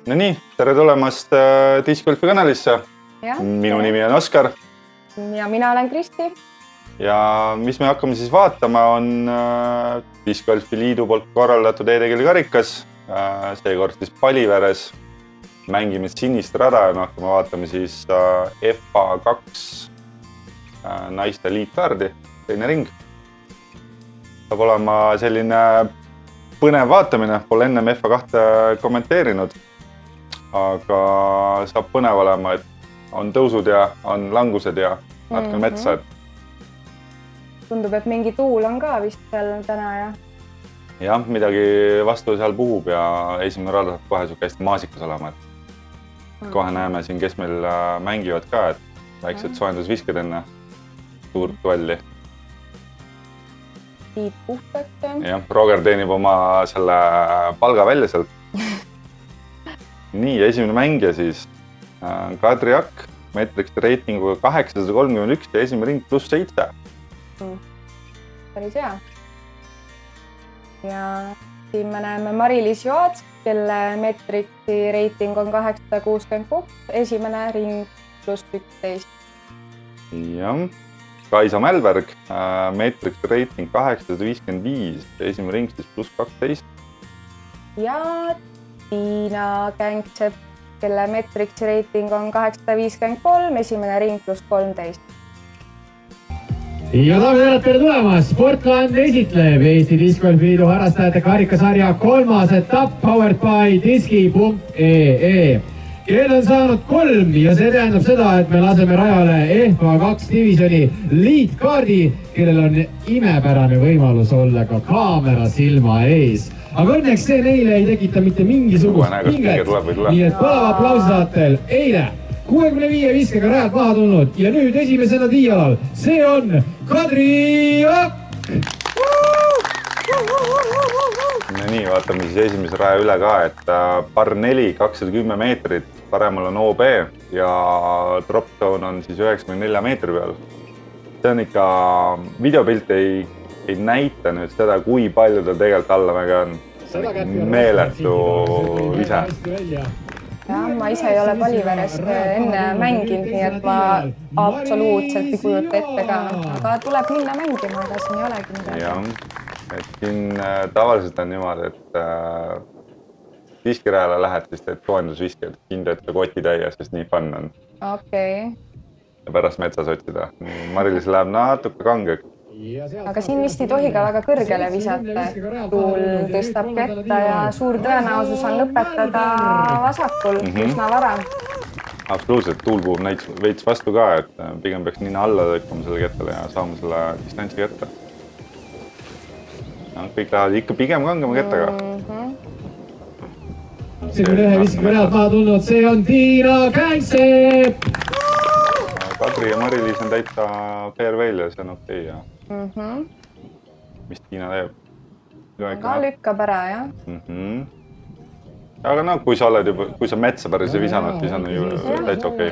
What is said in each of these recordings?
No nii, tere tulemast Discgolfi kanalisse. Minu nimi on Oskar. Ja mina olen Kristi. Ja mis me hakkame siis vaatama on Discgolfi liidu poolt korraldatud e-tegeli karikas. Seekord siis Paliveres. Mängime sinist rada ja me hakkame vaatama siis FA2 naiste liitkaardi, teine ring. Saab olema selline põnev vaatamine, pole ennem FA2 kommenteerinud, aga saab põnev olema, et on tõusud ja on langused ja natuke metsa. Tundub, et mingi tuul on ka vist seal täna ja? Jah, midagi vastu seal puhub ja esimene rada saab kohe suke hästi maasikas olema. Kohe näeme siin, kes meil mängivad ka, et väiksed soojendusvisked enne suurt duelli. Tiit puhtaks. Jah, Roger teenib oma selle palga välja sealt. Nii, esimene mängija siis Kadri Akk, meetriks reitinguga 831 ja esimene ring +7. Päris hea. Ja siin me näeme Mari-Liis Joats, kelle meetriksi reiting on 866, esimene ring +11. Jah, Kaisa Mälberg, meetriks reiting 855, esimene ring siis +12. Ja Tiina Kängsepp, kelle meetriksi reiting on 853, esimene ring +13. Ja daamid tere tulemast! Sportland esitleb Eesti Discgolfi liidu harrastajate karikasarja 3. etapp powered by diski.ee. Kell on saanud 3 ja see tähendab seda, et me laseme rajale FA2 divisjoni liitkaardi, kellel on imepärane võimalus olla ka kaamera silma ees. Aga õnneks see neile ei tekita mitte mingisugust pinget, nii et palava aplausisaatel eile 65 viskega rajalt maha tulnud ja nüüd esimesena tiialal, see on Kadri Akk! Nii, vaatame siis esimese raja üle ka, et par 4, 210 meetrit, paremal on OB ja drop zone on siis 94 meetri peal. See on ikka, videopilt ei näita nüüd seda, kui palju ta tegelikult allamäge on. Meeletu ise. Ja, ma ise ei ole Paliveres enne mänginud, nii et ma absoluutselt ei kujuta ette ka. Aga tuleb minna mängima, aga siin ei olegi midagi. Jah, et siin tavaliselt on niimoodi, et diskirajale lähed, siis teed soojendusvisked, kindlad ja koti täie, sest nii fun on. Okei. Ja pärast metsas otsida. Mari-Liis läheb natuke kangeks. Aga siin vist ei tohi ka väga kõrgele visata, et tuul tõstab ketta ja suur tõenäosus on lõpetada vasakul üsna vara. Absoluutselt, tuul puhub näiteks veits vastu ka, et pigem peaks nina alla tõkkama selle kettale ja saama selle distantsi kätte. Kõik lähevad ikka pigem kangema kettaga. See kui ühe viskiga realt maha tulnud, see on Tiina Kängsepp! Kadri ja Mari-Liis on täitsa fairway'l ja see on okei ja mis Tiina teeb? Aga lükkab ära, jah? Aga no, kui sa metsa päris ei visanud, siis on ju täitsa okei.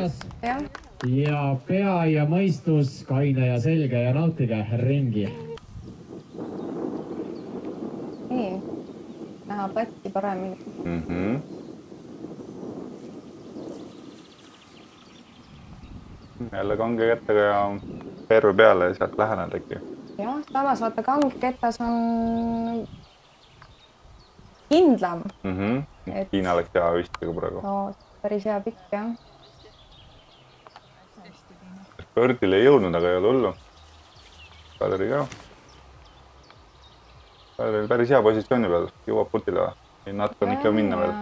Ja pea ja mõistus, kaine ja selge ja nautige ringi. Nii, näha patti paremini. Jälle kange kettaga ja perve peale ja sealt lähened äkki. Jah, samas vaata kange kettas on kindlam. Tiina läks hea vistega praegu. No, päris hea pikk, jah. Birdile ei jõudnud, aga ei ole hullu. Kadri ka. Kadri oli päris hea positsiooni peal, jõuab putile. Natuke on ikka minna veel.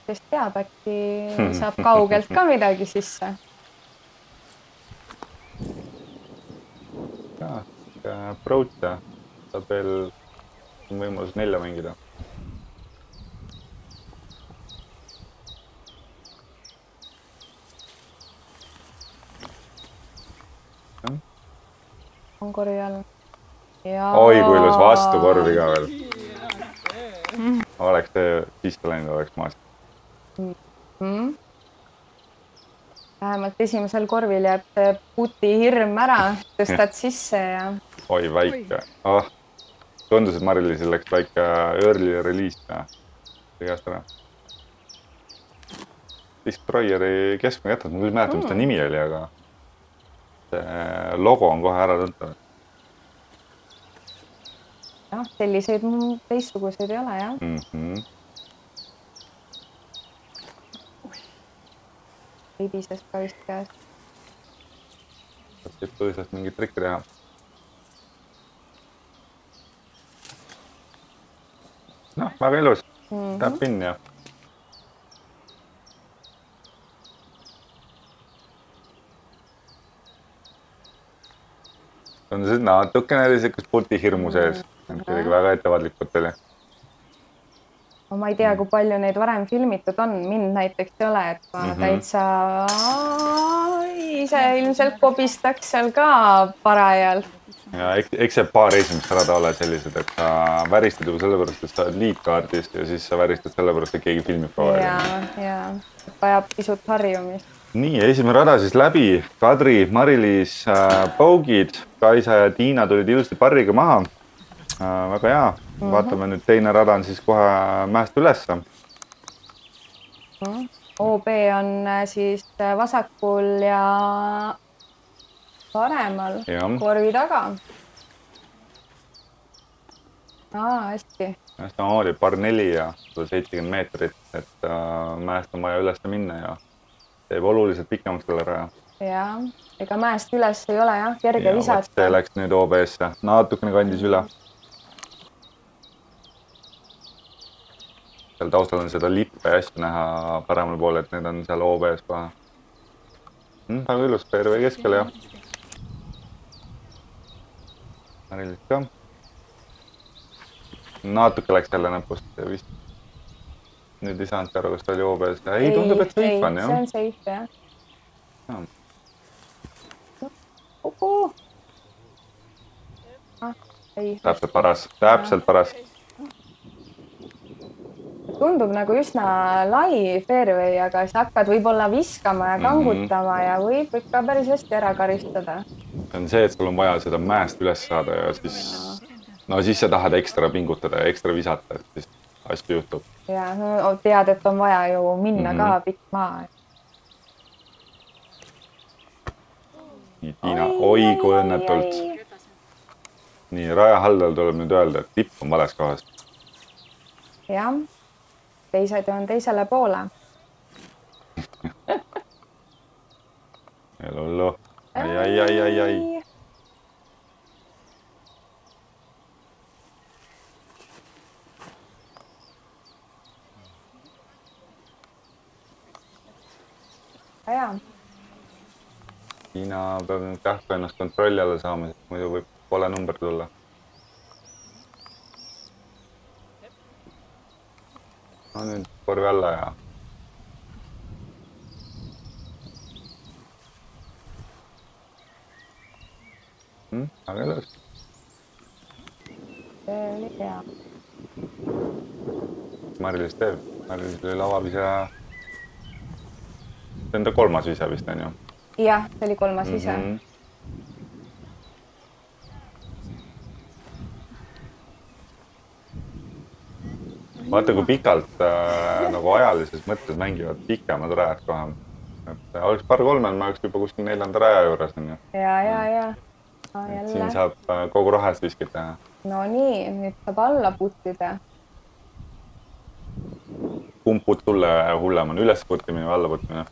Sest teab, äkki saab kaugelt ka midagi sisse. Approach saab veel võimalus 4 mängida. On korvi all. Oi, kui ilus vastu korvi ka veel. Oleks see sisse läinud, oleks maast. Vähemalt esimesel korvil jääb puti hirm ära, tõstad sisse ja... Oi, väike. Tundus, et Mari-Liisil läks väike early release. käest ära. Destroyeri keskmine jätnud, ma küll mäletan, mis ta nimi oli, aga see logo on kohe ära tuntav. Jah, selliseid teistsuguseid ei ole, jah. Libises ka vist käes. Saab siit põõsast mingit trikki teha. Noh, väga ilus. Tap in ja. On see natukene selliseks pulti hirmu sees. Kuidagi väga ettevaatlikult oli. Ma ei tea, kui palju neid varem filmitud on. Mind näiteks ei ole, et ma täitsa ise ilmselt kobistaks seal ka parajal. Ja eks see paar esimest rada ole sellised, et sa väristad juba sellepärast, et sa oled liitkaardist ja siis sa väristad sellepärast, et keegi filmib ka varem. Ja vajab pisut harjumist. Nii, esimene rada siis läbi. Kadri, Mari-Liis, Pougid, Kaisa ja Tiina tulid ilusti parriga maha. Väga hea. Vaatame nüüd teine rada on siis kohe mäest ülesse. OB on siis vasakul ja paremal korvi taga. Hästi. Samamoodi par 4 ja 170 meetrit, et mäest on vaja ülesse minna ja teeb oluliselt pikemaks selle raja. Ja, ega mäest üles ei ole jah, kerge visata. See läks nüüd OB-sse, natukene kandis üle. Seal taustal on seda lippe hästi näha paremal pool, et need on seal OB-s kohe. Väga ilus, terve keskel ja. Mari-Liis ka. Natuke läks jälle näpust vist. Nüüd ei saanud aru, kas ta oli OB-s. Ei, tundub, et safe on, jah. See on safe, jah. Täpselt paras. Tundub nagu üsna lai fairway, aga sa hakkad võib-olla viskama ja kangutama ja võib ikka päris hästi ära karistada. See on see, et sul on vaja seda mäest üles saada ja siis sa tahad ekstra pingutada ja ekstra visata, et siis asju juhtub. Ja tead, et on vaja ju minna ka pikk maa. Nii, Tiina, oi kui õnnetult. Nii, rajahaldajal tuleb nüüd öelda, et tipp on vales kohas. Jah. Teised on teisele poole. Elullu. Ai. Aja. Tiina peab nüüd kähku ennast kontrolli alla saama, sest muidu võib pole number tulla. No nüüd korvi alla ja. Aga ilus. See oli hea. Mari-Liis teeb. Mari-Liis oli lavavise. See on ta kolmas vise vist, on ju? Jah, see oli kolmas vise. Vaata, kui pikalt nagu ajalises mõttes mängivad pikemad rajad kohe. Et oleks par 3, ma oleks juba kuskil 4. raja juures. Ja. Siin saab kogu rahas viskid teha. No nii, nüüd saab alla puttida. Kumb putt sulle hullem on? Üles puttimine või alla puttimine?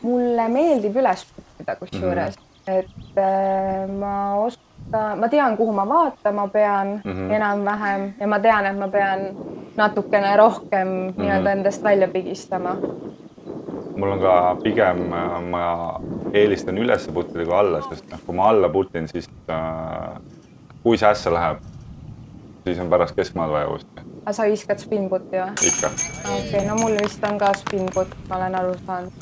Mulle meeldib üles puttida kusjuures. Et ma tean, kuhu ma vaatama pean enam-vähem ja ma tean, et ma pean natukene rohkem nii-öelda endast välja pigistama. Mul on ka pigem, ma eelistan üles puttida kui alla, sest kui ma alla putin, siis kui see ässa läheb, siis on pärast keskmaad vaja uuesti. Aga sa viskad spinputti või? Ikka. Okei, no mul vist on ka spinputt, ma olen aru saanud.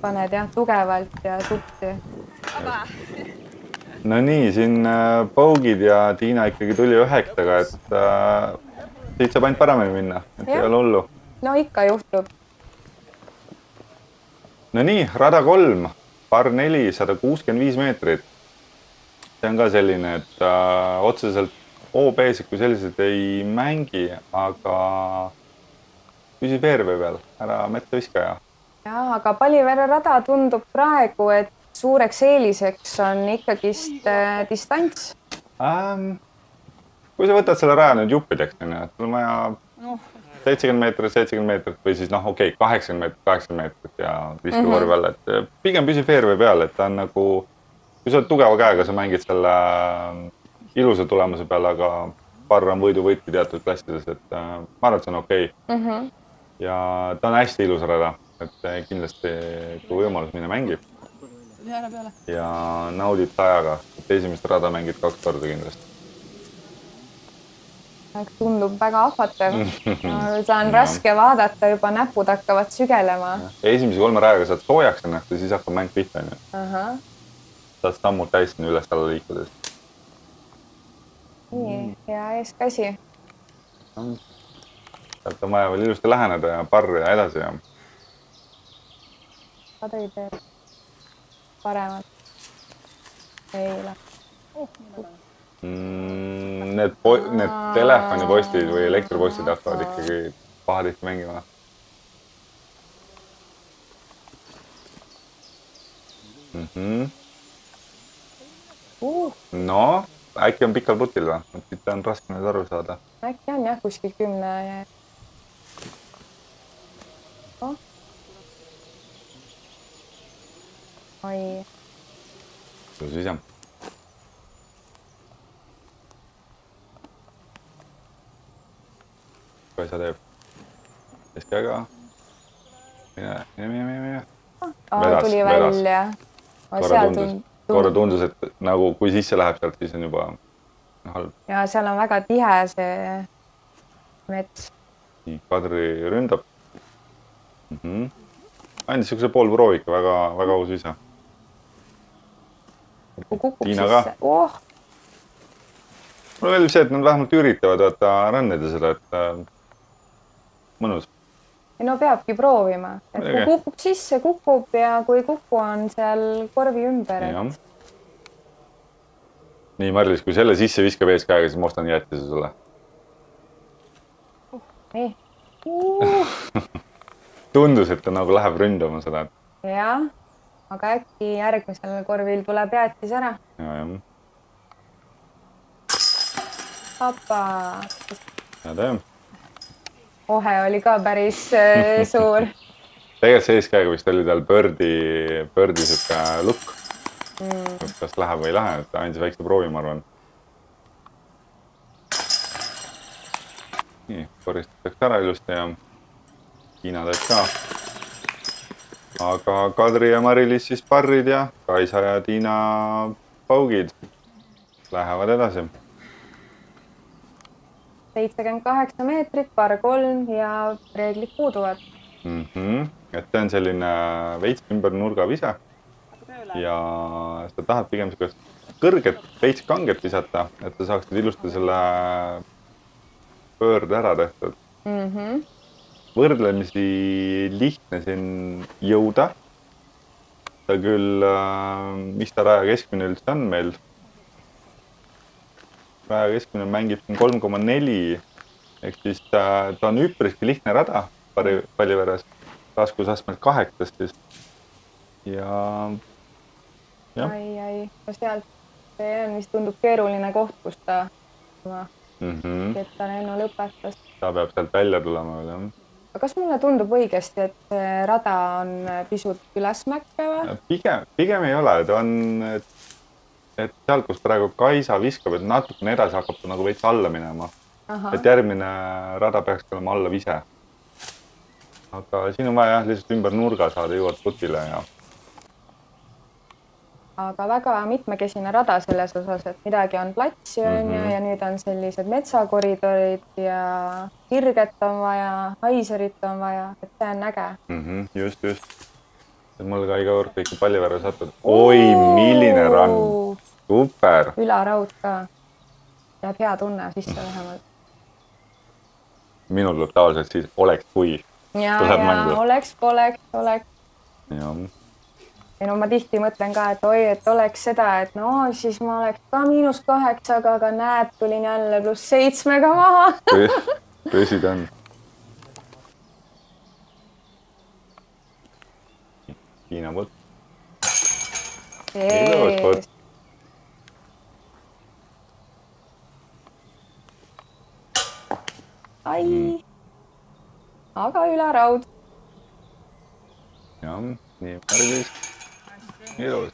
Paned jah, tugevalt ja tutti. No nii, siin Pougid ja Tiina ikkagi tuli 9-ga, et siit saab ainult paremini minna, et ei ole hullu. No ikka juhtub. No nii, rada 3, par 4, 165 meetrit. See on ka selline, et otseselt OB-sid kui sellised ei mängi, aga püsi veervee peal, ära metsa viska ja. Ja, aga Palliverre rada tundub praegu, et suureks eeliseks on ikkagist distants. Kui sa võtad selle raja nüüd juppideks, sul on vaja 70 meetrit või siis okei, 80 meetrit ja viska korvi alla, et pigem püsi veervee peal, et ta on nagu, kui sa oled tugeva käega, sa mängid selle ilusa tulemuse peale, aga parr on võidu-võiti teatud klassides, et ma arvan, et see on okei. Ja ta on hästi ilus rada, et kindlasti kui võimalus mine mängib. Ja naudid tajaga, et esimest rada mängid 2 korda kindlasti. Tundub väga ahvatlev. See on raske vaadata, juba näpud hakkavad sügelema. Esimese 3 rajaga saad soojaks ennast ja siis hakkab mäng pihta. Saad sammud täis üles-alla liikudes. Nii, hea eeskäsi. Sealt on vaja veel ilusti läheneda ja parr ja edasi. Kadri teeb paremat. Ei lähe. Need telefonipostid või elektropostid hakkavad ikkagi pahatihti mängima. No, äkki on pikal putil või? Siit on raske nüüd aru saada. Äkki on jah, kuskil 10. Oi. See siis jah. Kui sa teeb käega. Mine. Tuli välja. Korra tundus, et nagu kui sisse läheb sealt, siis on juba halb. Ja seal on väga tihe see mets. Nii, Kadri ründab. Andis siukse poolproovika, väga aus ise. Tiina ka. Mulle meeldib see, et nad vähemalt üritavad rännida seda, et mõnus. No peabki proovima. Et kui kukub sisse, kukub ja kui kuku on seal korvi ümber. Nii, Marlis, kui selle sisse viskab eeskäega, siis ma ostan jättise sulle. Nii. Tundus, et ta nagu läheb ründama seda. Jah, aga äkki järgmisel korvil tuleb jäätis ära. Jah. Papa. Ja teem. Ohe oli ka päris suur. Tegelikult see eeskäega vist oli tal bördi siuke lukk. Kas läheb või ei lähe, et andis väikse proovi, ma arvan. Nii, koristatakse ära ilusti ja Tiina teeb ka. Aga Kadri ja Marilis siis parrid ja Kaisa ja Tiina paugid lähevad edasi. 78 meetrit, par 3 ja reeglid puuduvad. Et see on selline veits ümber nurga vise. Ja sa tahad pigem kõrget, veits kanget visata, et sa saaksid ilusti selle pöörde ära tehtud. Võrdlemisi lihtne siin jõuda. Ta küll, mis ta raja keskmine üldse on meil? Raja keskmine mängib 3,4, ehk siis ta on üpriski lihtne rada Palliveres, raskusastmelt 8 siis. Ja Ai, sealt see on, mis tundub keeruline koht, kus ta lennu lõpetas. Ta peab sealt välja tulema veel, jah. Aga kas mulle tundub õigesti, et rada on pisut ülesmäkkeva? Pigem ei ole, ta on, et sealt, kus praegu Kaisa viskab, et natukene edasi hakkab ta nagu veits alla minema. Et järgmine rada peaks olema alla vise. Aga siin on vaja lihtsalt ümber nurga saada jõuad putile ja... Aga väga mitmekesine rada selles osas, et midagi on platsi ja nüüd on sellised metsakoridorid ja kirget on vaja, haiserit on vaja, et see on äge. Just. Mul ka iga kord kõik Palliverre satud. Oi, milline rand. Super. Ülaraud ka. Jääb hea tunne sisse vähemalt. Minul tuleb tavaliselt siis oleks kui. Ja, oleks. Jah. ja no ma tihti mõtlen ka, et oi, et oleks seda, et no siis ma oleks ka -8, aga näed, tulin jälle +7 maha. Tõsi ta on. Tiina poolt. Ilus poolt. Ai, aga üleraud. Jah, nii Mari-Liis. Ilus.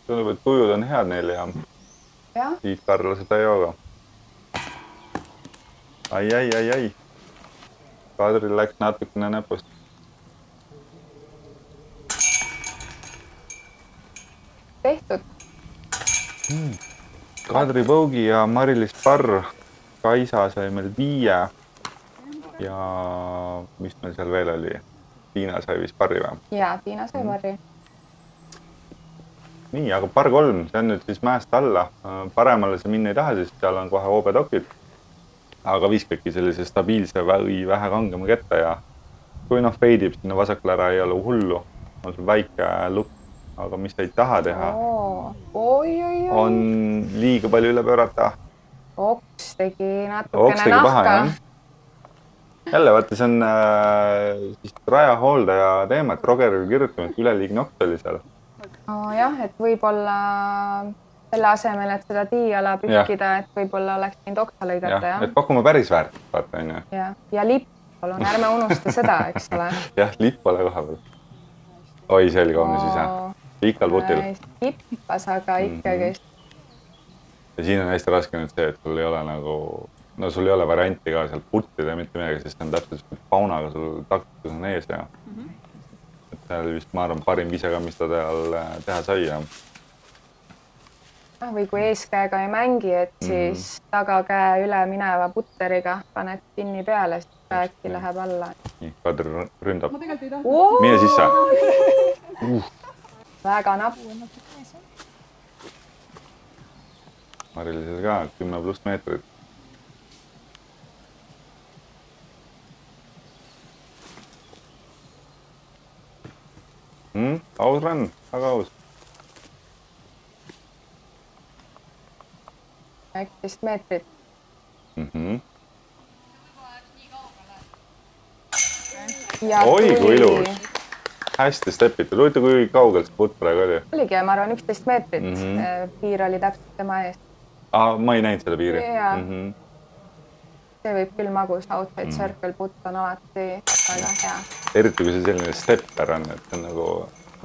Tundub, et tujud on head neil ja Tiit Karla seda ei jooga. Ai. Kadril läks natukene näpust. Tehtud. Kadri Põugi ja Mari-Liis Parr. Kaisa sai meil 5. Ja mis meil seal veel oli? Tiina sai vist parri või? Jaa, Tiina sai parri. Nii, aga par 3, see on nüüd siis mäest alla. Paremale see minna ei taha, siis seal on kohe OB-dokid. Aga viskadki sellise stabiilse või vähe kangema ketta ja kui feidib sinna vasakule ära, ei ole hullu. On sul väike lukk, aga mis ei taha teha, on liiga palju üle pöörata. Oks tegi natukene nahka. Jälle, vaata, see on raja hooldaja teema, et Rogeril kirjutame, et üleliigne oks oli seal. Jah, et võib-olla selle asemel, et seda tiiala pühkida, et võib-olla oleks neid oksa lõigata. Et pakume päris väärt, vaata, on ju. Ja lipp, palun, ärme unusta seda, eks ole. Jah, lipp ole koha peal. Oi, see oli kaunis ise. Ikal putil. Kippas, aga ikkagi. Ja siin on hästi raske nüüd see, et sul ei ole nagu, no sul ei ole varianti ka sealt puttida mitte midagi, sest on täpselt paunaga sul taktikus on ees ja see oli vist, ma arvan, parim vise ka, mis ta teha sai. Või kui eeskäega ei mängi, et siis tagakäe üle mineva putteriga paned kinni peale, siis äkki läheb alla. Nii, Kadri ründab. Mine sisse. Väga napp. Mari-Liisel ka 10+ meetrit. Aus ränn, väga aus. 19 meetrit. Oi, kui ilus. Hästi stepitud. Huvita, kui kaugelt see putt praegu oli? Oligi, ma arvan, 11 meetrit. Piir oli täpselt tema eest. Ma ei näinud seda piiri. See võib küll magus, outside circle putt on alati väga hea. Eriti kui see selline stepper on, et see on nagu,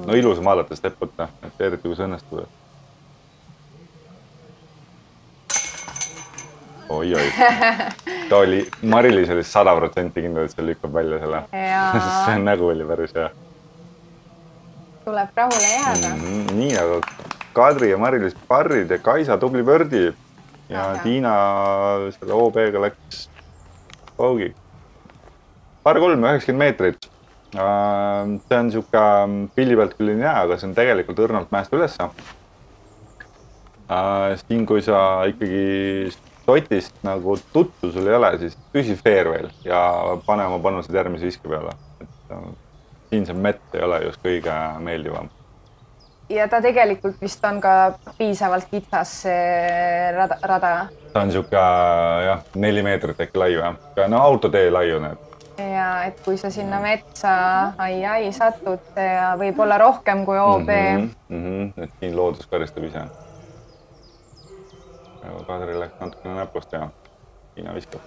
no ilus maalata stepputta, et eriti kui see õnnestub. Oi. Ta oli, Mari-Liis oli 100% kindel, et see lükkab välja selle. See nägu oli päris hea. Tuleb rahule jääda. Nii, aga Kadri ja Mari-Liis Parrid ja Kaisa tubli pördi ja Tiina selle OB-ga läks Paugi. Par 3, 90 meetrit. See on siuke pilli pealt küll ei näe, aga see on tegelikult õrnalt mäest ülesse. Siin, kui sa ikkagi sotist nagu tuttu sul ei ole, siis püsi fairway'l ja pane oma panused järgmise viske peale. Siin see mett ei ole just kõige meeldivam. Ja ta tegelikult vist on ka piisavalt kitsas see rada. Ta on siuke 4 meetrit äkki lai või? No autotee laiu need. Ja et kui sa sinna metsa ai satud ja võib olla rohkem kui OB. Et siin loodus karistab ise. Kadri läks natukene näpust ja Tiina viskab.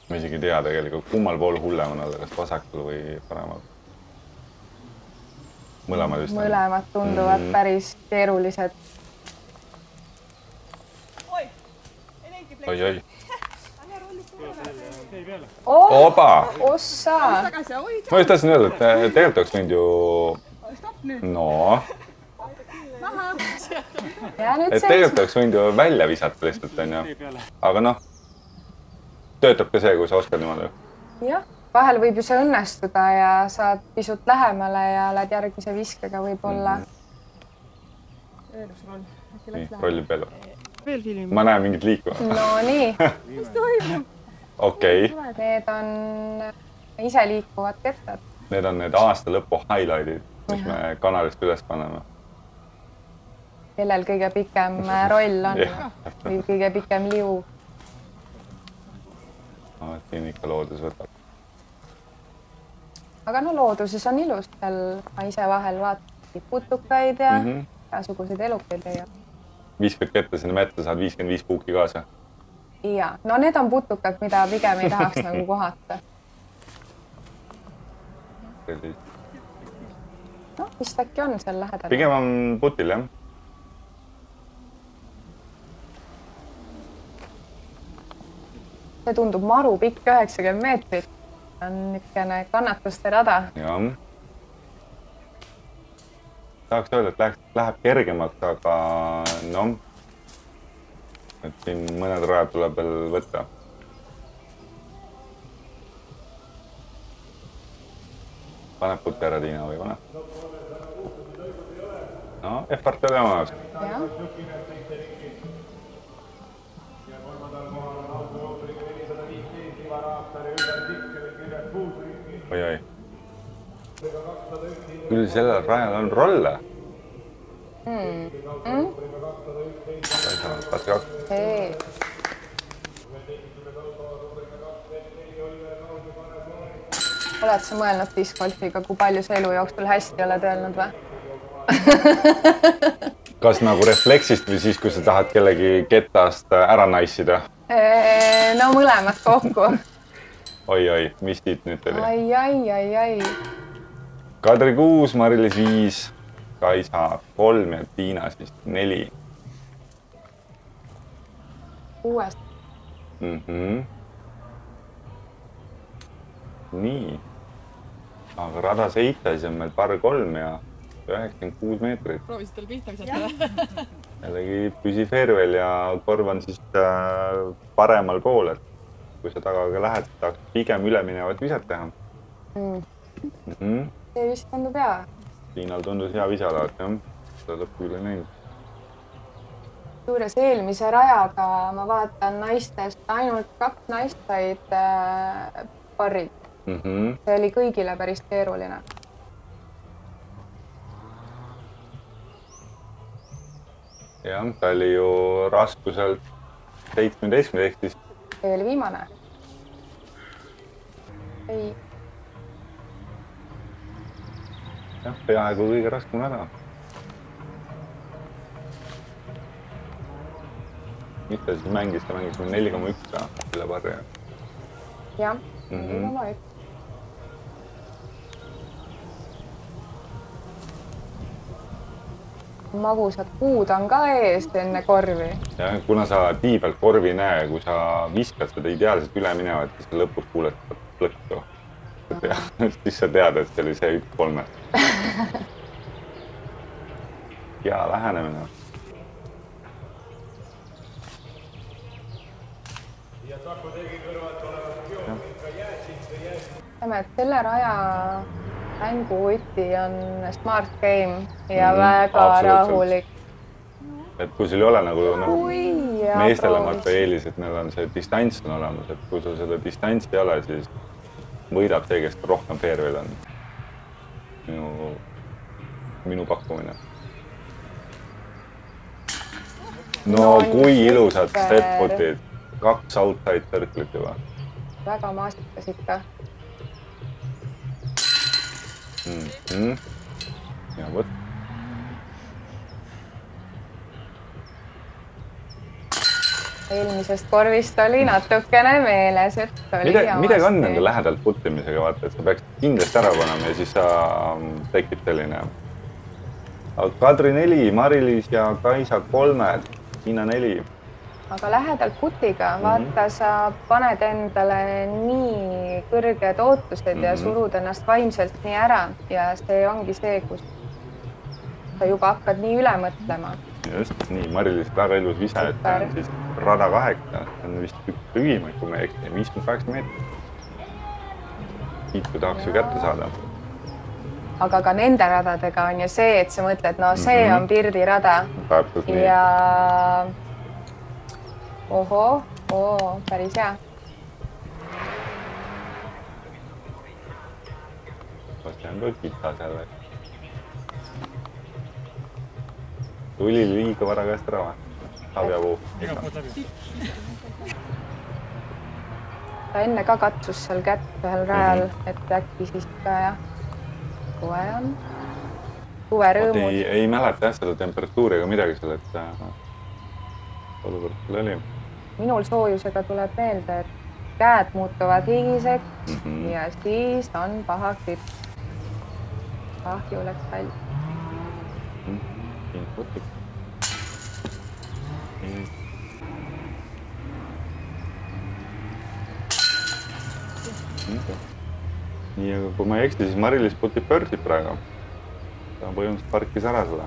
Ma isegi ei tea tegelikult, kummal pool hullem on olla, kas vasakul või paremal. Mõlemad vist on. Mõlemad tunduvad päris keerulised. Oi. Opa! Ossa! Ma just tahtsin öelda, et tegelikult oleks võinud ju... No... Et tegelikult oleks võinud ju välja visata lihtsalt, on ju. Aga noh, töötab ka see, kui sa oskad niimoodi. Jah, vahel võib ju see õnnestuda ja saad pisut lähemale ja lähed järgmise viskega võib-olla. Nii, rollib veel. Ma näen mingit liikuva. No nii. Mis toimub? okei. Need on iseliikuvad kettad. Need on need aasta lõpu highlight'id, mis me kanalist üles paneme. Kellel kõige pikem roll on või kõige pikem liu. Siin ikka loodus võtab. Aga no looduses on ilus, seal ma ise vahel vaatan putukaid ja igasuguseid elukaid ja. 50 ketta sinna metsa saad 55 puuki kaasa. Ja, no need on putukad, mida pigem ei tahaks nagu kohata. No, vist äkki on seal lähedal. Pigem on putil, jah. See tundub maru pikk 90 meetrit. On niisugune kannatuste rada. Jah. Tahaks öelda, et läheb kergemaks, aga noh, et siin mõned rajad tuleb veel võtta. Paneb putti ära Tiina või pane? No, effort oli omas. Jah. Oi. Küll sellel rajal on rolle. Hei. Oled sa mõelnud discgolfiga, kui palju sa elu jooksul hästi oled öelnud või? Kas nagu refleksist või siis, kui sa tahad kellegi kettast ära naissida? No mõlemad kokku. Oi, mis siit nüüd oli? Ai. Kadri 6, Mari-Liis 5, Kaisa 3 ja Tiina siis 4. 6. Nii. Aga rada 7 on meil par 3 ja 96 meetrit. Proovisid teil pihta visata? Jällegi püsi fairway'l ja korv on siis paremal pool, et kui sa tagaga lähed, tahaks pigem üleminevat visat teha. See vist tundub hea. Tiinal tundus hea visalaat, jah. Seda lõppu küll ei näinud. Suures eelmise rajaga ma vaatan naistest ainult 2 naist said parrid. See oli kõigile päris keeruline. Jah, ta oli ju raskuselt 17 ehk siis. See oli viimane. Ei. Jah, peaaegu kõige raskem ära. Mis ta siis mängis? Ta mängis 4,1 selle parri. Jah, 4,1. Magusad puud on ka ees enne korvi. Ja kuna sa tiibelt korvi näe, kui sa viskad seda ideaalselt üle minevat, siis lõpus kuuled plõkku. Siis sa tead, et see oli see 1-3. Hea lähenemine. Ütleme, et selle raja mänguvõti on smart game ja väga rahulik. Et kui sul ei ole nagu meestele vaata eelis, et neil on see distants on olemas, et kui sul seda distantsi ei ole, siis võidab see, kes rohkem fairway'l on. Minu pakkumine. No kui ilusad setpotid, 2 outside circle'it juba. Väga maasikas ikka. Ja võt. Eelmisest korvist oli natukene meeles, et oli midagi on nende lähedalt puttimisega, vaata, et sa peaks kindlasti ära panema ja siis sa tekib selline. Kadri 4, Mari-Liis ja Kaisa 3, Tiina 4. Aga lähedalt putiga, vaata, sa paned endale nii kõrged ootused ja surud ennast vaimselt nii ära ja see ongi see, kus sa juba hakkad nii üle mõtlema. Just, nii, Mari-Liis väga ilus vise, et see on siis rada 8, see on vist üks lühimaid, kui me eksin, 58 meetrit. Siit kui tahaks ju kätte saada. Aga ka nende radadega on ju see, et sa mõtled, no see on Pirdi rada. Täpselt nii. Ja päris hea. see on ka kitas jälle. Tuli liiga vara käest ära või? Saabjapuu. Ta enne ka katsus seal kätt ühel rajal, et äkki siis ka jah. Suve on. Suve rõõmud. Ei mäleta jah seda temperatuuri ega midagi seal, et olukord küll oli. Minul soojusega tuleb meelde, et käed muutuvad higiseks ja siis on paha krips. Kahju läks välja. Nii, aga kui ma ei eksti, siis Mari-Liis putib bördib praegu. Ta põhimõtteliselt parkis ära seda.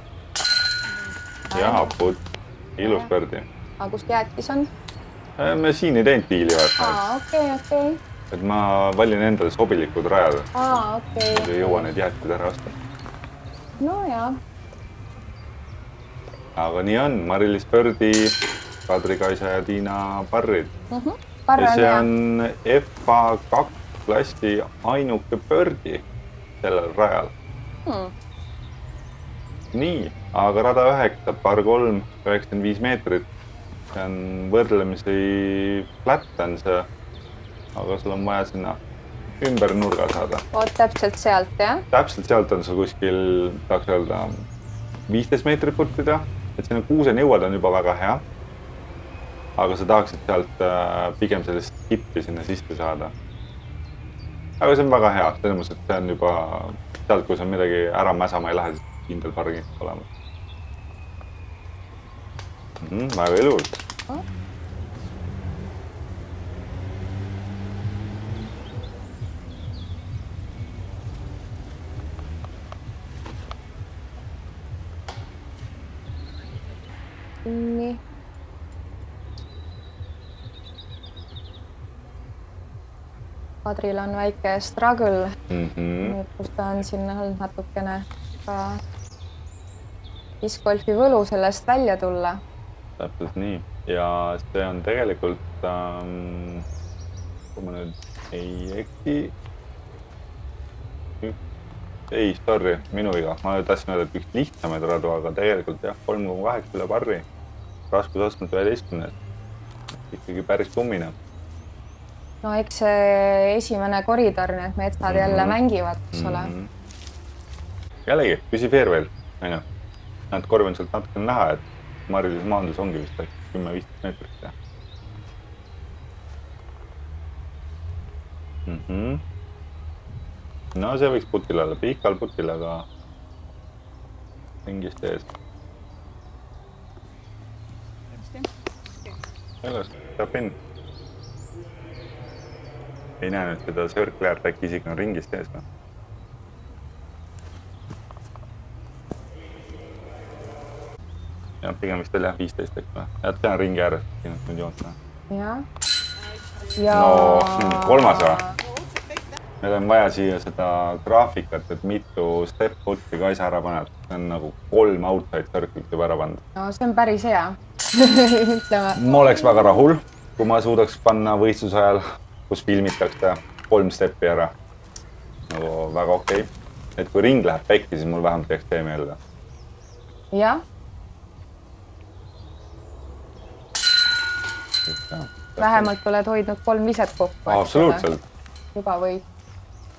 Jaa, put. Ilus bördi. Aga kus jäätis on? Me siin ei teinud diili vaat. Okei. Et ma valin endale sobilikud rajad. Okei. Ei jõua neid jäätid ära osta. No jaa. Aga nii on. Mari-Liis bördi, Kadri, Kaisa ja Tiina parrid. Parre ja see on FA2 klassi ainuke bördi sellel rajal. Nii, aga rada 9, par 3, 95 meetrit. See on võrdlemisi flat on see, aga sul on vaja sinna ümber nurga saada. Oot, täpselt sealt, jah? Täpselt sealt on sul kuskil, tahaks öelda, 15 meetrit puttida, et sinna kuuseni jõuad on juba väga hea. Aga sa tahaksid sealt pigem sellist kippi sinna sisse saada. Aga see on väga hea, selles mõttes, et see on juba sealt, kui sa midagi ära mäsama ei lähe, siis kindel pargi olema. Väga ilus. Nii. Kadril on väike struggle, kus ta on sinna natukene ka discgolfi võlu sellest välja tulla. Täpselt nii. Ja see on tegelikult, kui ma nüüd ei ekti, sorry, minu viga. Ma tahtsin öelda, et üks lihtsamaid radu, aga tegelikult jah, 3,8 üle parri, raskusastmed 11. Ikkagi päris kummine. No eks see esimene koridor, need metsad jälle mängivad, kus ole. Jällegi, püsi fairway'l. Nad korvi on sealt natuke näha, et Mari-Liis maandus ongi vist 10-15 meetrit. No see võiks putil olla, pikal putil, aga ringist ees. Sellest saab in. Ei näe nüüd seda sörkläärt, äkki isegi on ringist ees. Ja pigem vist oli 15 tekma. Ja see on ringi ääres, nüüd joonta. Ja. No, kolmas või? Meil on vaja siia seda graafikat, et mitu step putti Kaisa ära paneb. See on nagu 3 outside circle'it juba ära pandud. No see on päris hea. Ma oleks väga rahul, kui ma suudaks panna võistluse ajal, kus filmitakse 3 steppi ära. Nagu väga okei. Et kui ring läheb pekki, siis mul vähemalt jääks tee meelde. Jah. Vähemalt oled hoidnud 3 viset kokku. Absoluutselt. Juba võid.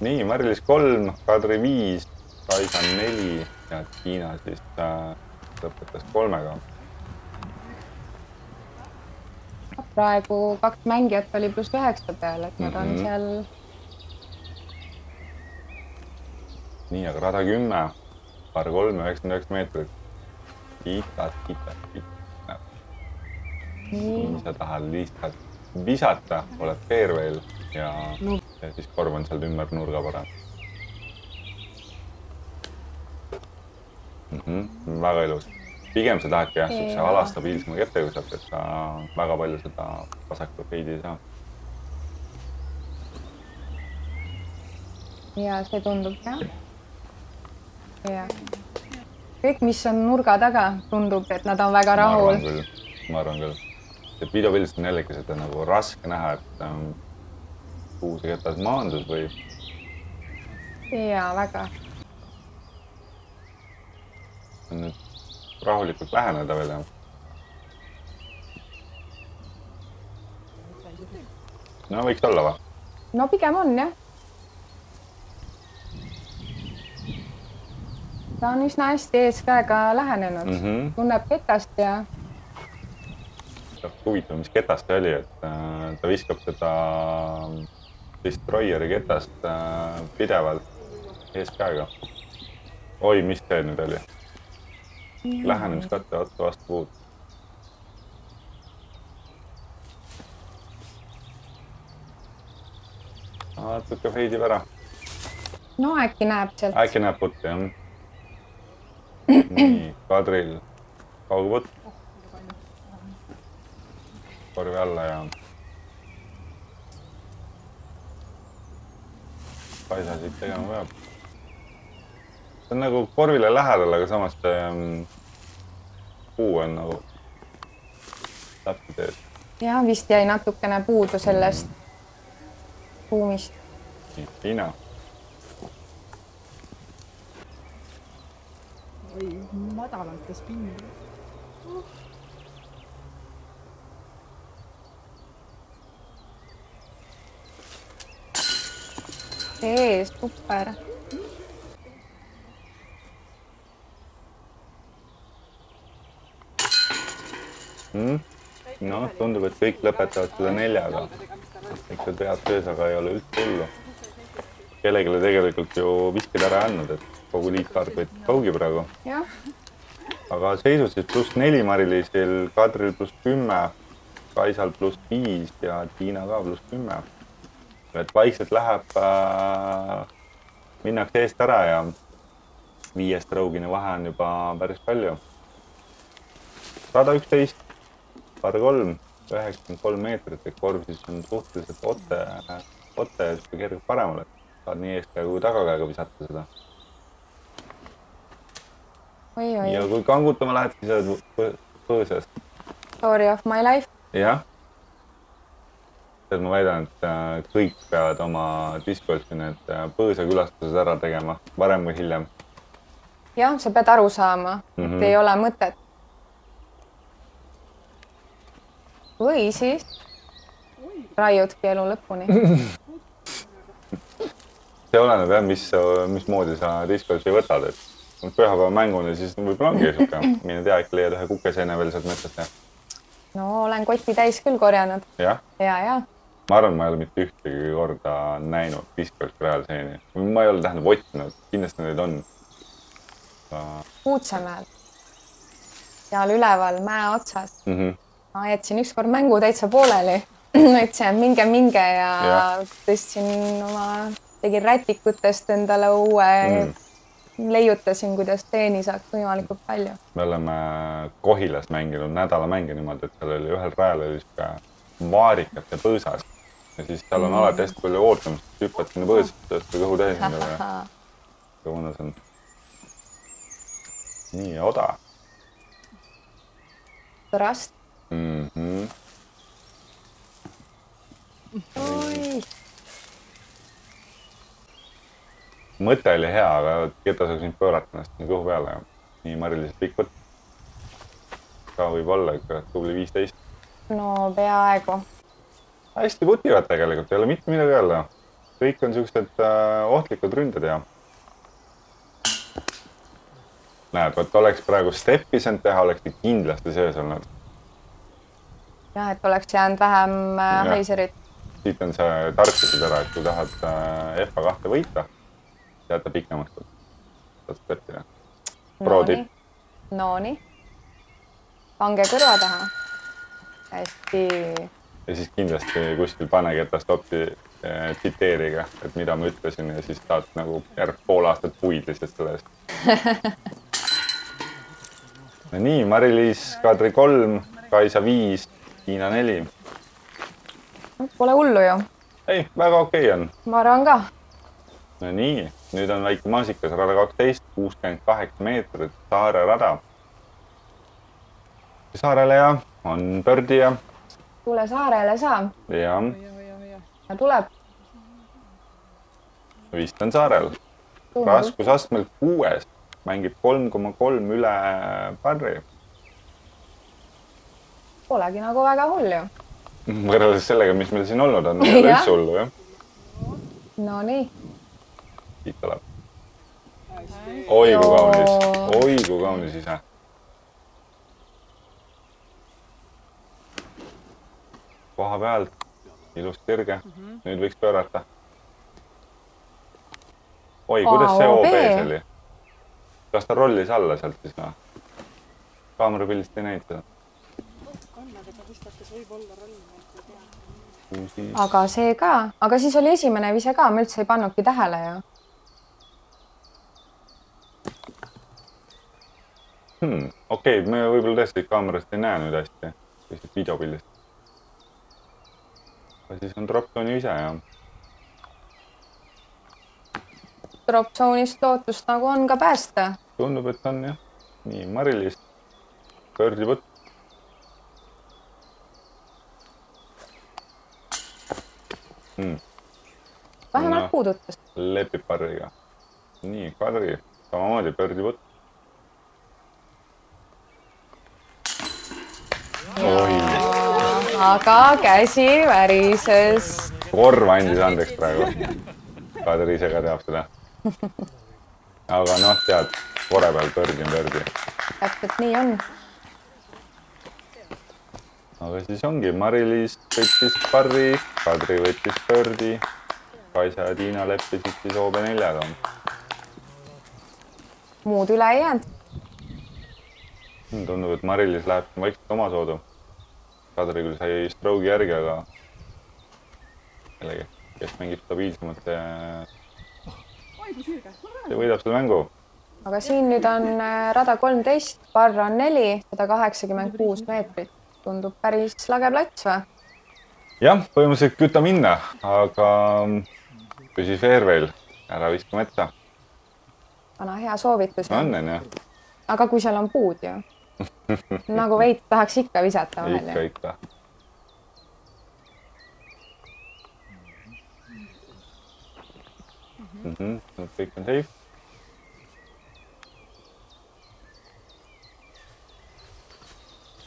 Nii, Mari-Liis 3, Kadri 5, Kaisa 4 ja Tiina siis lõpetas 3-ga. Praegu 2 mängijat oli +9 peal, et nad on seal... Nii, aga rada 10, par 3, 99 meetrit. Kitas. Nii sa tahad lihtsalt visata, oled fairway'l ja siis korv on seal ümber nurga parem. Väga ilus. Pigem sa tahadki jah, see alastabiilsema kettega saab, et sa väga palju seda vasaku feidi ei saa. Ja see tundub jah. Ja. Kõik, mis on nurga taga, tundub, et nad on väga rahul. Ma arvan küll. Et videopildist on jällegi seda nagu raske näha, et kuhu see ketas maandus või ja väga. Nüüd rahulikult läheneda veel. No võiks olla va? No pigem on, jah. Ta on üsna hästi eeskäega lähenenud. Tunneb ketast ja... Huvitav, mis ketast see oli, et ta viskab seda destroyeri ketast pidevalt eeskäega. Oi, mis see nüüd oli? Lähenemiskatte otsa vastu puud. Natuke feidib ära. No äkki näeb sealt. Äkki näeb putti, jah. Nii, Kadril kaugputt. Korvi alla ja paisa siit tegema peab. See on nagu korvile lähedal, aga samas puu on nagu täpselt ees. Ja vist jäi natukene puudu sellest ruumist. Nii, Tiina. Oi, madalalt spinni. Super. No, tundub, et kõik lõpetavad seda 4-ga. Ikka tead töös, aga ei ole üldse hullu. Kellegile tegelikult ju viskid ära andnud, et kogu liitkaart võitis kaugi praegu. Jah. Aga seisus siis +4 Mari-Liisil, Kadril +10, Kaisal +5 ja Tiina ka +10. Et vaikselt läheb, minnakse eest ära ja 5 rougine vahe on juba päris palju. 111, par 3, 93 meetrit, et korv siis on suhteliselt otte ja kergelt paremale. Saad nii eeskäega kui tagakäega visata seda. Oi. Ja kui kangutama lähed, siis oled põõsest. Story of my life. Jah. Ma väidan, et kõik peavad oma discgolfi need põõsa külastused ära tegema, varem või hiljem. Jah, sa pead aru saama, et ei ole mõtet. Või siis raiudki elu lõpuni. See oleneb jah, mismoodi sa discgolfi võtad, et pühapäeva mänguni siis võib-olla ongi suke. Mine tea, äkki leiad ühe kukeseene veel sealt metsast. No olen koti täis küll korjanud. Jah? Ja. Ma arvan, ma ei ole mitte ühtegi korda näinud discgolfi rajal seeni. Ma ei ole tähendab otsinud, kindlasti neid on. Puutsemäel. Seal üleval mäe otsas. Ma jätsin ükskord mängu täitsa pooleli. Ütlesin, et minge ja tõstsin tegin rätikutest endale uue, leiutasin, kuidas teeni saaks võimalikult palju. Me oleme Kohilas mänginud nädalamänge niimoodi, et seal oli ühel rajal oli vaarikate põõsas. Ja siis seal on alati hästi palju ootamist, hüppad sinna põõsast, tõesti kõhu täis. Kui mõnus on. Nii, oda. Torast. Mõte oli hea, aga keda saaks nüüd pöörata ennast nii kõhu peale. Nii Mari-Liisil pikk võtt. Ka võib olla ikka tubli 15. No peaaegu. Hästi putivad tegelikult, ei ole mitte midagi öelda. Kõik on sellised ohtlikud ründad ja näed, võt oleks praegu steppi saanud teha, oleks kindlasti sees olnud. Jah, et oleks jäänud vähem heiserit. Siit on see tarkused ära, et kui tahad FA2 võita, jätta pikemaks, saad steppida. Prootip. Nooni. Pange kõrva taha. Hästi. Ja siis kindlasti kuskil pane ketast opti tsiteeriga, et mida ma ütlesin ja siis saad nagu pool aastat puid lihtsalt selle eest. No nii, Mari-Liis, Kadri 3, Kaisa 5, Tiina 4. Pole hullu ju. Ei, väga okei on. Ma arvan ka. No nii, nüüd on väike maasikas rada 12, 68 meetrit, saare rada. Saarele ja on pördi ja... Tule saarele saa. Ja. Ja tuleb. Vist on saarel. raskusastmel 6. Mängib 3,3 üle parri. Polegi nagu väga hull ju. Võrreldes sellega, mis meil siin olnud on, ei ole üldse hullu, jah? No nii. Siit tuleb. Oi, kui kaunis ise. Koha pealt, ilus kirge. Nüüd võiks pöörata. Oi, kuidas see OB-s oli? Kas ta rollis alla sealt siis? Kaamerapildist ei näita. Aga see ka. Aga siis oli esimene vise ka. Ma üldse ei pannudki tähele ju. Okei, me võib-olla tõesti kaamerast ei näe nüüd hästi. Tõesti videopildist. Aga siis on drop-zone'i ise, jah. Drop-zone'ist lootust nagu on ka päästa. Tundub, et on, jah. Nii, Marilis. Pöördipõtt. Vähemalt puudutas. Lepib parriga. Nii, Karri. Samamoodi pöördipõtt. Aga käsi värises. Korv andis andeks praegu. Kadri ise ka teab seda. Aga noh, tead, kore peal pördi. Täpselt nii on. Aga siis ongi, Marilis võttis parri, Kadri võttis pördi, Kaisa ja Tiina leppisid siis OB4-ga. Muud üle ei jäänud. Tundub, et Marilis läheb vaikselt oma soodu. Kadri küll sai stroke'i järgi, aga kellegi, kes mängib stabiilsemalt, see võidab selle mängu. Aga siin nüüd on rada 13, parr on 4, 186 meetrit. Tundub päris lage plats või? Jah, põhimõtteliselt kütta minna, aga püsi fairway'l, ära viska metta. Vana hea soovitus. Annen, jah. Aga kui seal on puud ju? Nagu veits tahaks ikka visata vahel. Ikka. Kõik on safe.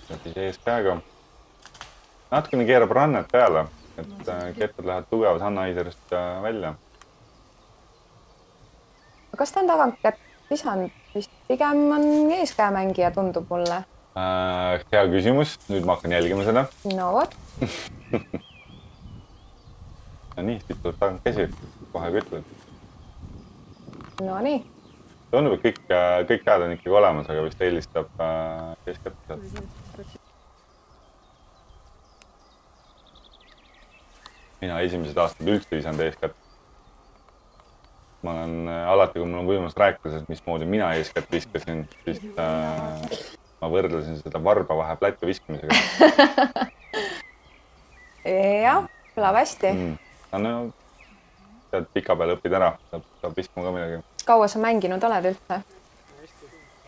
Läbi ees käega. Natukene keerab rannet peale, et kettad lähevad tugevad Hanna-Aiserist välja. Kas ta on tagant visanud? Vist pigem on eeskäemängija, tundub mulle. Hea küsimus. Nüüd ma hakkan jälgima seda. No vot. No nii, siit tuleb tagant käsi. Kohe kütled. No nii. Tundub, et kõik käed on ikkagi olemas, aga vist eelistab eeskätt sealt. Mina esimesed aastad üldse visanud eeskätt. Ma olen alati, kui mul on võimalus rääkida, sest mismoodi mina eeskätt viskasin, siis ma võrdlesin seda varba vahe plätte viskamisega. Jah, kõlab hästi. No, tead, pika peale õpid ära, saab viskama ka midagi. Kaua sa mänginud oled üldse?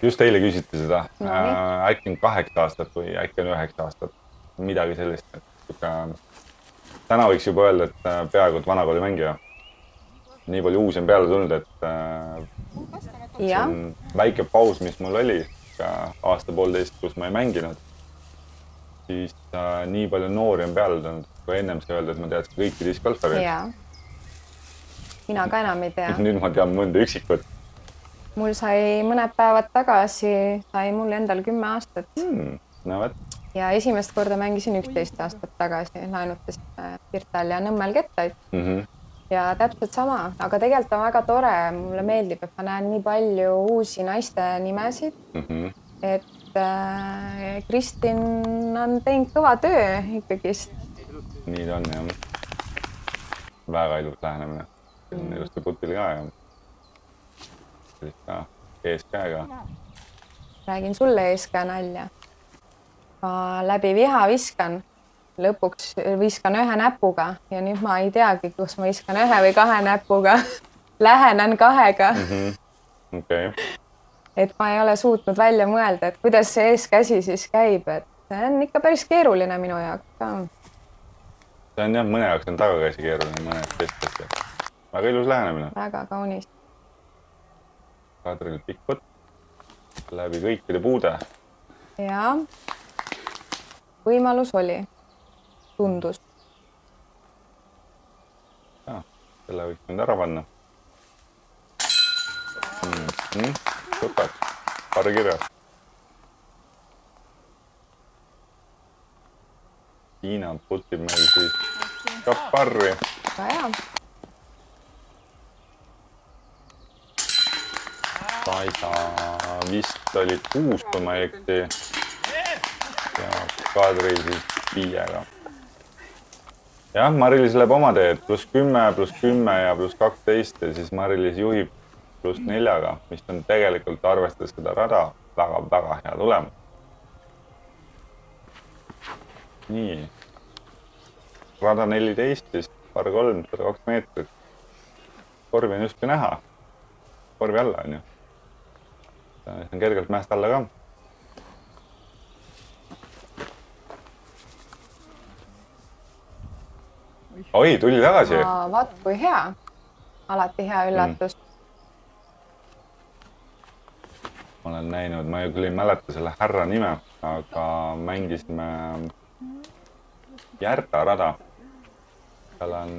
Just eile küsiti seda. Äkki on 8 aastat või äkki on 9 aastat. Midagi sellist. Täna võiks juba öelda, et peaaegu et vanakooli mängija. Nii palju uusi on peale tulnud, et see on väike paus, mis mul oli aasta-poolteist, kus ma ei mänginud. Siis nii palju noori on peale tulnud, kui ennem sai öelda, et ma teadsin kõiki discgolfareid. Jaa. Mina ka enam ei tea. Nüüd ma tean mõnda üksikut. Mul sai mõned päevad tagasi, sai mul endal 10 aastat. Näevad. Ja esimest korda mängisin 11 aastat tagasi, laenutas Pirtal ja Nõmmel kettaid. Ja täpselt sama, aga tegelikult on väga tore. Mulle meeldib, et ma näen nii palju uusi naiste nimesid, et Kristin on teinud kõva töö ikkagist. Nii ta on, jah. Väga ilus lähenemine. Ilusti putil ka ja sellist ka eeskäega. Räägin sulle eeskäe nalja. Ma läbi viha viskan. Lõpuks viskan 1 näpuga ja nüüd ma ei teagi, kus ma viskan 1 või 2 näpuga. Lähenen 2-ga. Okay. Et ma ei ole suutnud välja mõelda, et kuidas see eeskäsi siis käib. Et see on ikka päris keeruline minu jaoks ka. See on jah, mõne jaoks on tagakäsi keeruline, mõne jaoks keskkäsi. Väga ilus lähenemine. Väga kaunis. Kadril pikk võtt läbi kõikide puude. Ja võimalus oli, tundus. Ja, selle võiks nüüd ära panna. Super, parri kirjas. Tiina putib meil siis ka parri. Väga hea. Kaida vist oli 6, kui ma ei ekti. Ja Kadri siis 5-ga. Jah, Mari-Liis läheb oma teed +10, +10 ja +12 ja siis Mari-Liis juhib +4-ga, mis on tegelikult arvestades seda rada väga hea tulemus. Nii. Rada 14, siis par 3, 102 meetrit. Korvi on just näha. Korvi alla on ju. See on kergelt mäest alla ka. Oi, tuli tagasi. Vaat kui hea. Alati hea üllatus. Ma olen näinud, ma küll ei mäleta selle härra nime, aga mängisime Järda rada. Seal on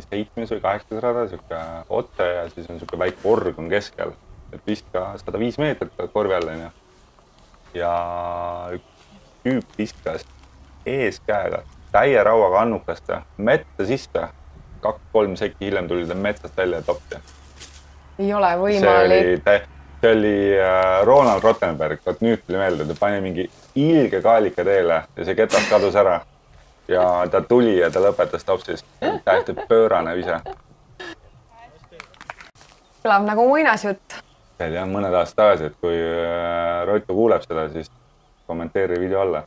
7 või 8 rada, siuke otse ja siis on siuke väike org on keskel. Et viska 105 meetrit korvi all on ju. Ja üks tüüp viskas eeskäega täie rauaga annukaste metsa sisse. 2-3 sekki hiljem tuli ta metsast välja ja topti. Ei ole võimalik. See oli Ronald Rottenberg, nüüd tuli meelde, ta pani mingi ilge kaalika teele ja see ketas kadus ära. Ja ta tuli ja ta lõpetas topsis. Tähti pöörane vise. Kõlab nagu muinasjutt. See oli mõned aastad tagasi, et kui Roito kuuleb seda, siis kommenteeri video alla.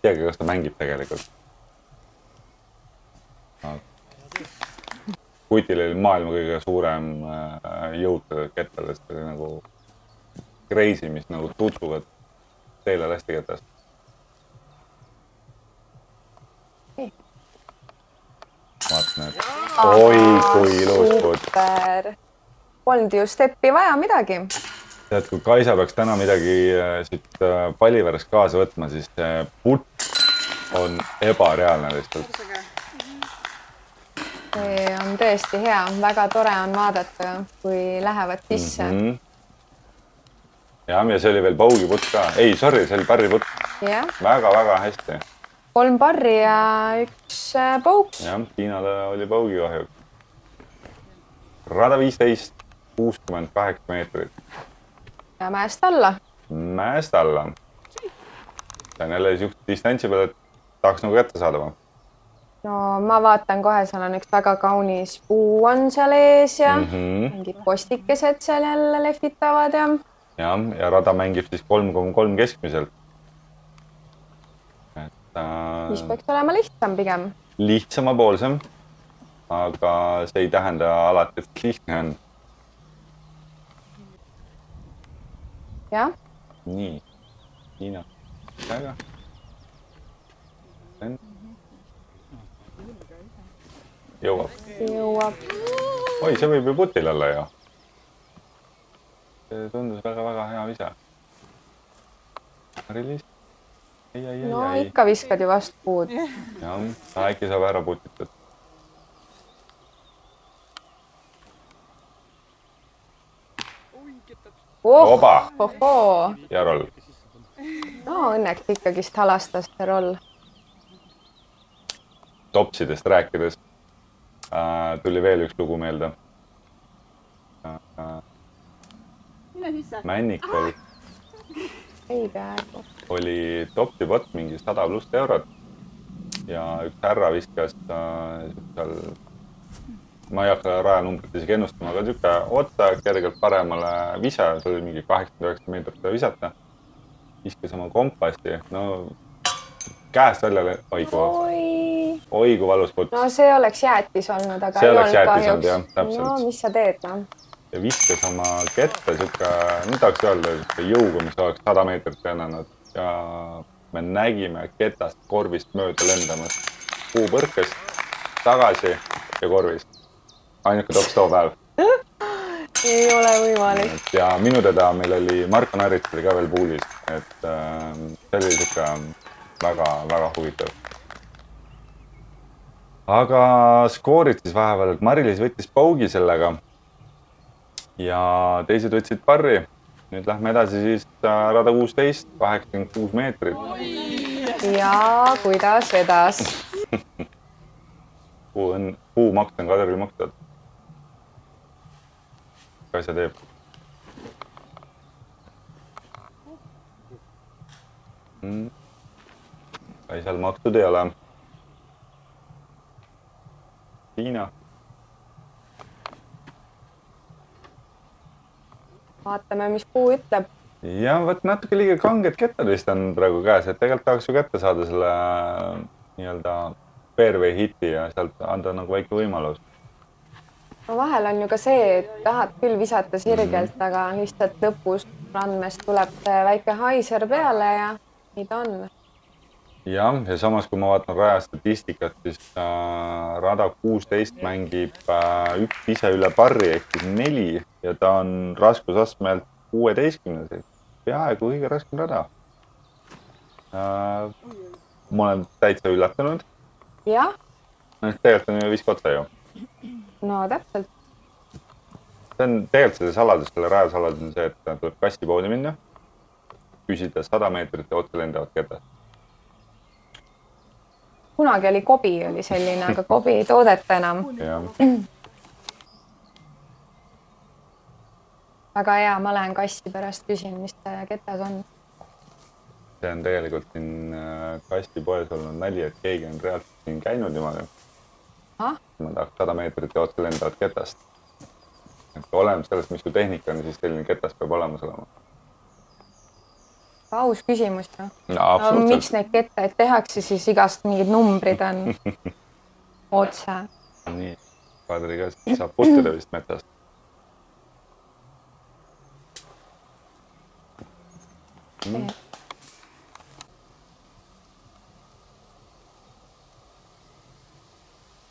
Teagi, kas ta mängib tegelikult. Kutil oli maailma kõige suurem jõud kettadest. See oli nagu crazy, mis nagu tutvuvad teile lasti ketast. Vaatan, et oi kui ilus putt. Super. Polnud ju steppi vaja midagi. Tead, kui Kaisa peaks täna midagi siit Paliveres kaasa võtma, siis see putt on ebareaalne lihtsalt. See on tõesti hea. Väga tore on vaadata, kui lähevad sisse. Ja see oli veel paugi putt ka. Ei, sorry, see oli parri putt. Väga hästi. 3 parri ja 1 pauks. Jah, Tiinale oli paugi kahjuks. Rada 15, 68 meetrit. Ja mäest alla. Mäest alla. See on jälle juht distantsi peal, et tahaks nagu kätte saada või? No ma vaatan kohe, seal on üks väga kaunis puu on seal ees ja mingid postikesed seal jälle lehvitavad ja... Ja rada mängib siis 3,3 keskmiselt. Mis peaks olema lihtsam pigem? Lihtsama poolsem, aga see ei tähenda alati, et lihtne on. Jah. Nii, Tiina. Väga. Jõuab. Oi, see võib ju putil olla ju. See tundus väga hea vise. Mari-Liis. No ikka viskad ju vastu puud. Jah, äkki saab ära putitud. Oba! Ja roll. No õnneks ikkagist halastas see roll. Topsidest rääkides tuli veel üks lugu meelde. Männikul oli topsipott mingi 100+ eurot ja üks härra viskas seal, ma ei hakka rajanumbrit isegi ennustama, aga tükka otsa kergelt paremale vise, see oli mingi 8-9 meetrit visata. Viskas oma kompasti, no käest välja, oi kui valus putt. No see oleks jäätis olnud, aga ei olnud kahjuks. No mis sa teed, no? Ja viskas oma ketta siuke, nüüd tahaks öelda, jõuga, mis oleks 100 meetrit lennanud. Ja me nägime ketast korvist mööda lendamas. Puupõrkest, tagasi ja korvist. Ainuke tops too päev. ei ole võimalik. Ja minu teda meil oli Marko Närits oli ka veel puulis, et see oli siuke väga huvitav. Aga skoorid siis vahepeal, et Mari-Liis võttis paugi sellega ja teised võtsid parri. Nüüd lähme edasi siis rada 16, 86 meetrit. Ja kuidas vedas? Puu maks on Kadril maksad. Kas see teeb? Kai seal makstud ei ole. Hiina. Vaatame, mis puu ütleb. Ja võt natuke liiga kanged kettad vist on praegu käes, et tegelikult tahaks ju kätte saada selle nii-öelda fairway hiti ja sealt anda nagu väike võimalus. No vahel on ju ka see, et tahad küll visata sirgelt, aga lihtsalt lõpus randmest tuleb väike haiser peale ja nii ta on. Ja samas, kui ma vaatan raja statistikat, siis rada 16 mängib üks ise üle parri ehk siis 4 ja ta on raskusastmelt 16. Peaaegu kõige raskem rada. Ma olen täitsa üllatunud. Jah. Tegelikult on ju visk otsa ju. No täpselt. See on tegelikult selle saladus, selle raja saladus on see, et tuleb kassi poodi minna, küsida 100 meetrit ja otsa lendavad ketad. Kunagi oli Kobi oli selline, aga Kobi ei toodeta enam. Aga hea, ma lähen kassi pärast küsin, mis ketas on. See on tegelikult siin kassi poes olnud nali, et keegi on reaalselt siin käinud niimoodi. Ma tahaks 100 meetrit ja otsa lendavad ketast. Et oleme sellest, mis su tehnika on, siis selline ketas peab olemas olema. Aus küsimus. No, absoluutselt. Miks neid kettaid tehakse, siis igast mingid numbrid on otse. Nii, Kadri ka saab puttida vist metsast.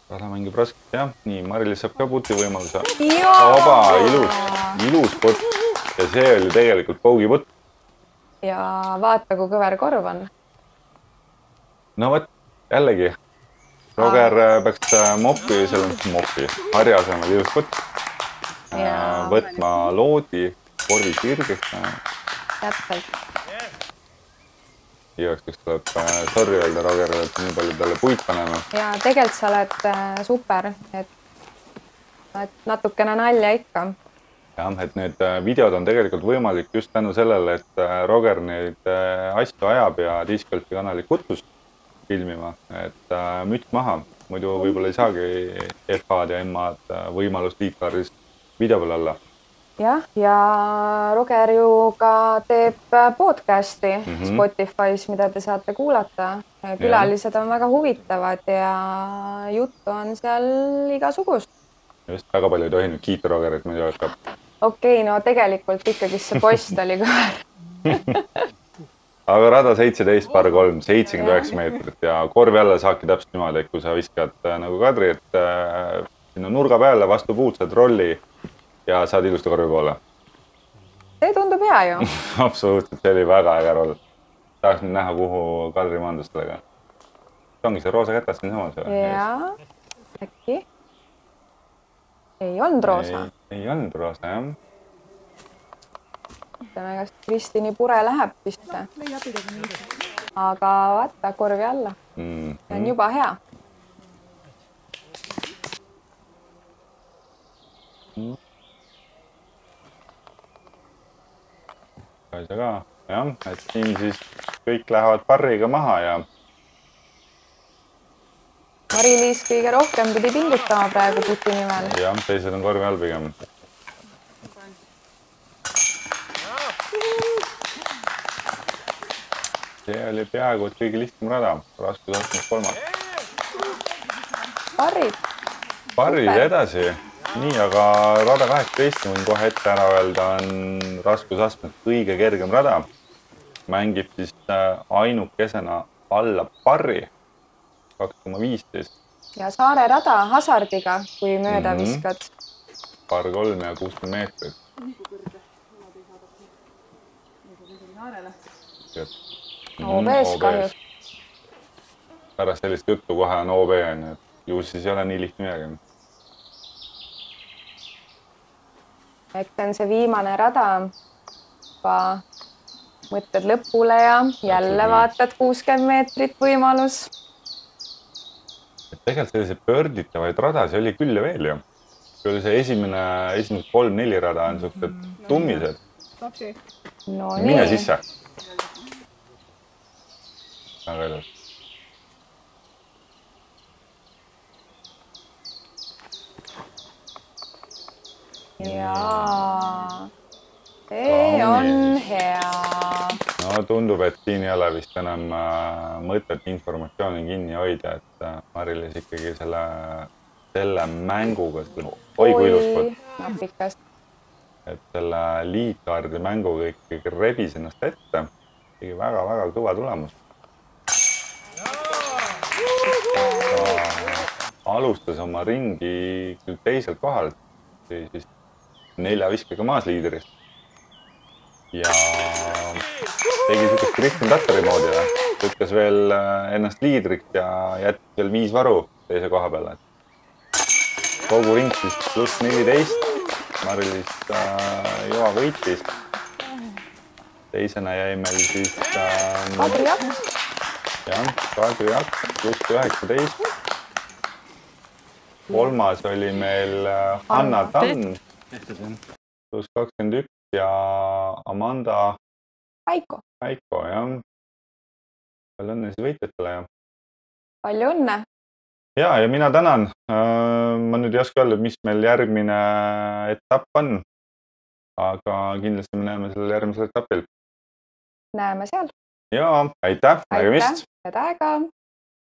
Rada mängib raskelt, jah. Nii, Mari-Liis saab ka puti võimaluse. Oba, ilus putt. Ja see oli tegelikult paugi putt. Ja vaata, kui kõver korv on. No võt, jällegi. Roger peaks mopi, harja asemel ilus putt. Võtma loodi, korvi sirgeks. Täpselt. Igaks tuleb sorry öelda Rogerile, et nii palju talle puit panema. Ja tegelikult sa oled super, et natukene nalja ikka. Jah, et need videod on tegelikult võimalik just tänu sellele, et Roger neid asju ajab ja Discgolfi kanali kutsus filmima, et müts maha. Muidu võib-olla ei saagi FA-d ja MA-d võimalust liiklaaris video peal olla. Jah, ja Roger ju ka teeb podcasti Spotify's, mida te saate kuulata. Külalised on väga huvitavad ja juttu on seal igasugust. Just, väga palju ei tohinud kiita Rogerit, muidu hakkab. Okei, no tegelikult ikkagi see post oli kõver. Aga rada 17, par 3, 79 meetrit ja korvi alla saabki täpselt niimoodi, et kui sa viskad nagu Kadri, et sinna nurga peale vastu puud saad rolli ja saad ilusti korvi poole. See tundub hea ju. Absoluutselt, see oli väga äge roll. Tahaks nüüd näha, kuhu Kadri maandus sellega. See ongi see roosa kätas siin samas. Jaa, äkki. Ei olnud roosa. Ei olnud roosa, jah. Ütleme, kas Kristini pure läheb piste. Aga vaata, korvi alla. See on juba hea. Kaisa ka, jah, et siin siis kõik lähevad parriga maha ja Mari-Liis kõige rohkem pidi pingutama praegu puti nimel. Jah, teised on korvi all pigem. See oli peaaegu kõige lihtsam rada, raskus 23. Parrid. Parrid edasi. Nii, aga rada 18 võin kohe ette ära öelda on raskusastmed kõige kergem rada. Mängib siis ainukesena alla parri 2,15. Ja saare rada hasardiga, kui mööda viskad. paar 3 ja 60 meetrit. Nii kui kõrge, nad ei saada nagu kõigile naarele. OB-s kahjus. Pärast sellist juttu kohe on OB, ju siis ei ole nii lihtne midagi. Eks on see viimane rada, juba mõtled lõpule ja jälle vaatad 60 meetrit võimalus. Tegelikult selliseid pöörditavaid radasid oli küll ja veel ju. Kui oli see esimene 3-4 rada on suhted tummised. Taksi. No Mine nii. sisse. Väga ilus. Jaa. See on hea. No tundub, et siin ei ole vist enam mõtet informatsiooni kinni hoida, et Mari-Liis ikkagi selle mänguga, oi kui ilus poolt, Napikas. et selle liitkaardi mänguga ikkagi rebis ennast ette. Tegi väga-väga kõva tulemus. Ta alustas oma ringi küll teiselt kohalt, siis 4 viskega maas liiderist. Ja tegi sükest Kristjan Tattari moodi. Lükkas veel ennast liidriks ja jättis veel 5 varu teise koha peale. Kogu ring siis +14. Mari-Liis Joa võitis. Teisena jäi meil siis Kadri Jaks. jah, Kadri Jaks +19. Kolmas oli meil Hanna Tamm +21 ja Amanda Päiko. jah. Palju õnne siis võitjatele ja. Palju õnne. Ja mina tänan. Ma nüüd ei oska öelda, mis meil järgmine etapp on, aga kindlasti me näeme sellel järgmisel etapil. Näeme seal. Ja aitäh, nägemist! Head aega!